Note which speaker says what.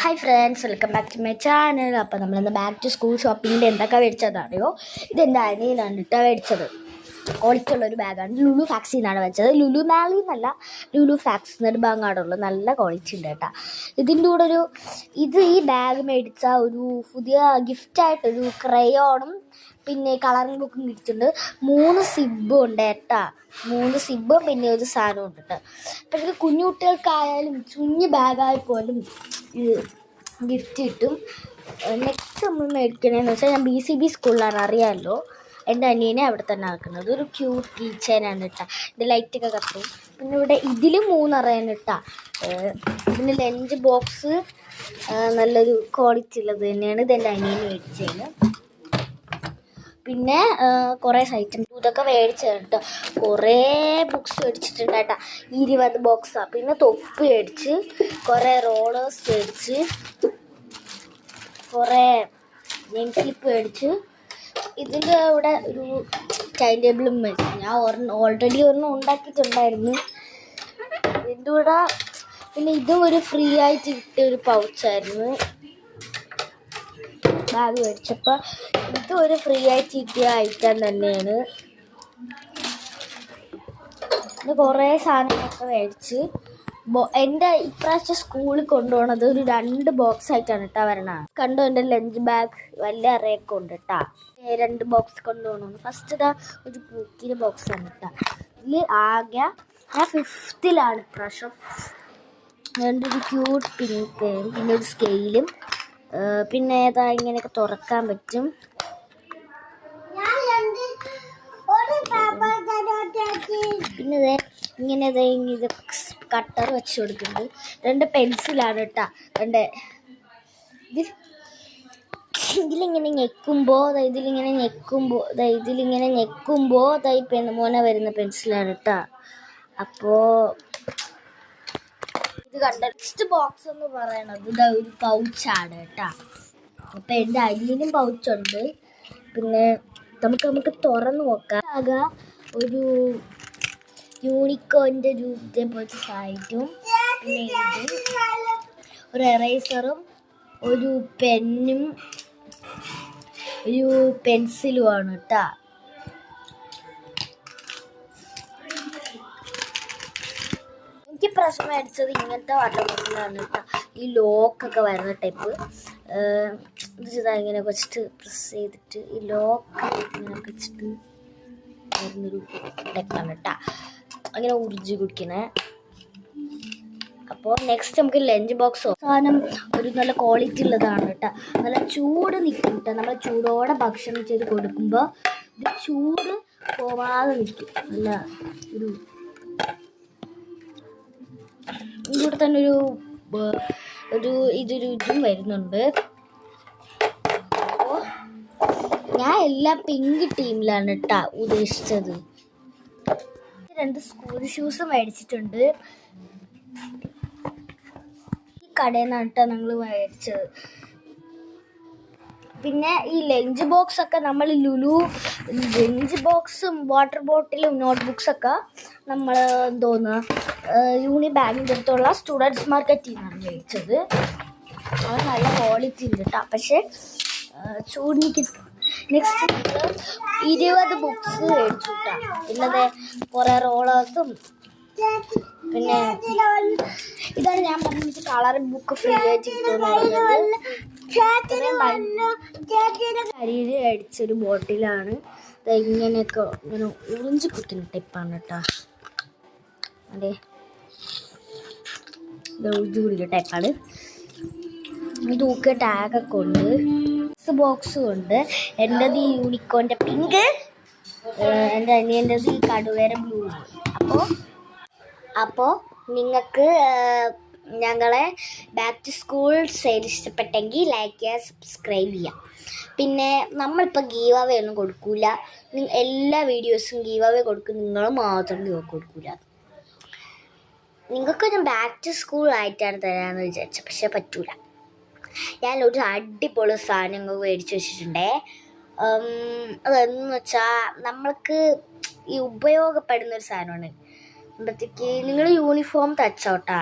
Speaker 1: Hi friends, welcome back to my channel. അപ്പോൾ നമ്മളിന്ന് back to school ഷോപ്പിങ്ങിൻ്റെ എന്തൊക്കെ മേടിച്ചതാണോ, ഇതെൻ്റെ അനിയനാണ് കേട്ടോ മേടിച്ചത്. ക്വാളിറ്റിയുള്ളൊരു ബാഗാണ്. ലുലു ഫാക്സിൽ നിന്നാണ് വെച്ചത്. ലുലു മാലിൽ നിന്നല്ല, ലുലു ഫാക്സ് നെടുമ്പാങ്ങാടുള്ള നല്ല ക്വാളിറ്റി ഉണ്ട് കേട്ടോ. ഇതിൻ്റെ കൂടെ ഈ ബാഗ് മേടിച്ച ഒരു പുതിയ ഗിഫ്റ്റായിട്ടൊരു ക്രയോണും പിന്നെ കളറിംഗ് ബുക്കും കിട്ടിയിട്ടുണ്ട്. 3 സിബും ഉണ്ട് കേട്ടോ. 3 സിബും പിന്നെ ഒരു സാധനവും ഉണ്ട് കേട്ടോ. അപ്പോൾ ഇത് കുഞ്ഞു കുട്ടികൾക്കായാലും കുഞ്ഞു ബാഗായി പോലും ഗിഫ്റ്റ് കിട്ടും. നെക്സ്റ്റ് നമ്മൾ മേടിക്കണമെന്ന് വെച്ചാൽ ഞാൻ BCB സ്കൂളിലാണ്, അറിയാമല്ലോ. എൻ്റെ അനിയനെ അവിടെ തന്നെ ആക്കുന്നത്. ഒരു ക്യൂട്ട് കീ ചെയിനാണ് കേട്ടോ. ഇത് ലൈറ്റൊക്കെ കത്തും. പിന്നെ ഇവിടെ ഇതിൽ 3 അറിയാൻ കേട്ടോ. പിന്നെ ലഞ്ച് ബോക്സ് നല്ലൊരു ക്വാളിറ്റി ഉള്ളത് തന്നെയാണ്. ഇതെൻ്റെ അനിയനെ മേടിച്ചത്. പിന്നെ കുറേ ഐറ്റംസ് ഇതൊക്കെ മേടിച്ചത് കേട്ടോ. കുറേ ബുക്സ് മേടിച്ചിട്ടുണ്ട് കേട്ടോ. 20 ബോക്സാണ്. പിന്നെ തൊപ്പി മേടിച്ച്, കുറേ റോളേഴ്സ് മേടിച്ച്, കുറേ നെയിം സ്ലിപ്പ് മേടിച്ച്. ഇതിൻ്റെ ഇവിടെ ഒരു ടൈം ടേബിളും മേടിച്ചു. ഞാൻ ഓൾറെഡി ഒരെണ്ണം ഉണ്ടാക്കിയിട്ടുണ്ടായിരുന്നു. ഇതിൻ്റെ കൂടെ പിന്നെ ഇതും ഒരു ഫ്രീ ആയിട്ട് കിട്ടിയ ഒരു പൗച്ചായിരുന്നു. ബാഗ് മേടിച്ചപ്പോൾ ഇതും ഒരു ഫ്രീ ആയിട്ട് കിട്ടിയ ഐറ്റം തന്നെയാണ്. പിന്നെ കുറേ സാധനങ്ങളൊക്കെ മേടിച്ച് എൻ്റെ ഇപ്രാവശ്യം സ്കൂളിൽ കൊണ്ടുപോകണത് ഒരു 2 ബോക്സ് ആയിട്ടാണ് കേട്ടോ വരണത്. കണ്ടോ, എൻ്റെ ലഞ്ച് ബാഗ് വലിയ അറയൊക്കെ ഉണ്ട് കേട്ടോ. 2 ബോക്സ് കൊണ്ടുപോകണമെന്ന്. ഫസ്റ്റ് ഇതാ ഒരു പൂക്കിൻ്റെ ബോക്സാണ് കേട്ടോ. ഇതിൽ ആകെ ഞാൻ 5th ഇപ്രാവശ്യം. രണ്ട് ഒരു ക്യൂട്ട് പിങ്ക് പെയിൻ, പിന്നെ ഒരു സ്കെയിലും, പിന്നെ ഏതാ ഇങ്ങനെയൊക്കെ തുറക്കാൻ പറ്റും. പിന്നെ ഇങ്ങനെ ഇത് കട്ടർ വെച്ച് കൊടുക്കുന്നുണ്ട്. 2 പെൻസിലാണ് കേട്ടോ. ഇതിലിങ്ങനെ ഞെക്കുമ്പോൾ മോനെ വരുന്ന പെൻസിലാണ് കേട്ടോ. അപ്പോൾ ഇത് കണ്ട നെക്സ്റ്റ് ബോക്സ് എന്ന് പറയണത് ഇതാ ഒരു പൗച്ചാണ് കേട്ടോ. അപ്പം എൻ്റെ അനിയനും പൗച്ചുണ്ട്. പിന്നെ നമുക്ക് തുറന്ന് നോക്കാം. ആകെ ഒരു യൂണിക്കോണിൻ്റെ ഒരു ഇതേപോലത്തെ സൈറ്റും, പിന്നെ ഇത് ഒരു എറേസറും, ഒരു പെന്നും, ഒരു പെൻസിലുമാണ് കേട്ടോ. എനിക്ക് പ്രശ്നം മേടിച്ചത് ഇങ്ങനത്തെ വാട്ടർ ബോട്ടിലാണ് കേട്ടോ. ഈ ലോക്കൊക്കെ വരുന്ന ടൈപ്പ്. ഇങ്ങനെ വെച്ചിട്ട് പ്രസ് ചെയ്തിട്ട് ഈ ലോക്ക് ഇങ്ങനെ വെച്ചിട്ട് വരുന്നൊരു ടൈപ്പാണ് കേട്ടോ. അങ്ങനെ ഉറിഞ്ചി കുടിക്കണേ. അപ്പോൾ നെക്സ്റ്റ് നമുക്ക് ലഞ്ച് ബോക്സോ സാധനം ഒരു നല്ല ക്വാളിറ്റി ഉള്ളതാണ് കേട്ടോ. നല്ല ചൂട് നിൽക്കും കേട്ടോ. നമ്മൾ ചൂടോടെ ഭക്ഷണം ചെയ്ത് കൊടുക്കുമ്പോൾ ഇത് ചൂട് പോവാതെ നിൽക്കും. നല്ല ഇതിലൂടെ തന്നെ ഇതൊരു ഇതും വരുന്നുണ്ട്. അപ്പോൾ ഞാൻ എല്ലാം പിങ്ക് ടീമിലാണ് കേട്ടോ ഉദ്ദേശിച്ചത്. 2 സ്കൂൾ ഷൂസ് മേടിച്ചിട്ടുണ്ട്. ഈ കടയിൽ നിന്നാണ് കേട്ടോ ഞങ്ങൾ മേടിച്ചത്. പിന്നെ ഈ ലഞ്ച് ബോക്സ് ഒക്കെ നമ്മൾ ലുലു ലഞ്ച് ബോക്സും വാട്ടർ ബോട്ടിലും നോട്ട്ബുക്സൊക്കെ നമ്മൾ യൂണി ബാഗിൻ്റെ അടുത്തുള്ള സ്റ്റുഡൻസ് മാർക്കറ്റിൽ നിന്നാണ് മേടിച്ചത്. അത് നല്ല ക്വാളിറ്റി ഉണ്ട് കേട്ടോ. പക്ഷേ ചൂടിനിക്ക് നെക്സ്റ്റ് 20 ബുക്സ് മേടിച്ചു കേട്ടോ. പിന്നെ കുറേ റോളേഴ്സും, പിന്നെ ഇതാണ് ഞാൻ പറഞ്ഞിട്ട് കളറിംഗ് ബുക്ക് ഫ്രീ ആയിട്ട് കിട്ടുന്നത്. കരിയിൽ അടിച്ചൊരു ബോട്ടിലാണ്. ഇങ്ങനെയൊക്കെ ഇങ്ങനെ ഉറിഞ്ചി കുത്തുന്ന ടൈപ്പാണ് കേട്ടോ. അതെ, ഉറിഞ്ചി കുടിക്കുന്ന ടൈപ്പാണ്. തൂക്കിയ ടാഗൊക്കെ ഉണ്ട്. ബോക്സും ഉണ്ട്. എൻ്റെത് ഈ യൂണിക്കോണിൻ്റെ പിങ്ക്, എൻ്റെ അനിയൻ്റെത് ഈ കടുവേര ബ്ലൂ. അപ്പോൾ നിങ്ങൾക്ക് ഞങ്ങളെ ബാക്ക് ടു സ്കൂൾ സെയിൽ ഇഷ്ടപ്പെട്ടെങ്കിൽ ലൈക്ക് ചെയ്യുക, സബ്സ്ക്രൈബ് ചെയ്യുക. പിന്നെ നമ്മളിപ്പോൾ ഗീവ് അവേ ഒന്നും കൊടുക്കില്ല. എല്ലാ വീഡിയോസും ഗീവ് അവേ കൊടുക്കും. നിങ്ങൾ മാത്രം ഗീവ് അവേ കൊടുക്കില്ല. നിങ്ങൾക്ക് ഞാൻ ബാക്ക് ടു സ്കൂൾ ആയിട്ടാണ് തരാമെന്ന് വിചാരിച്ചത്, പക്ഷേ പറ്റൂല. ഞാനൊരു അടിപൊളി സാധനങ്ങൾ മേടിച്ച് വെച്ചിട്ടുണ്ടേ. അതെന്ന് വെച്ചാൽ നമ്മൾക്ക് ഈ ഉപയോഗപ്പെടുന്നൊരു സാധനമാണ്. അപ്പോഴത്തേക്ക് നിങ്ങൾ യൂണിഫോം തച്ചോട്ടാ.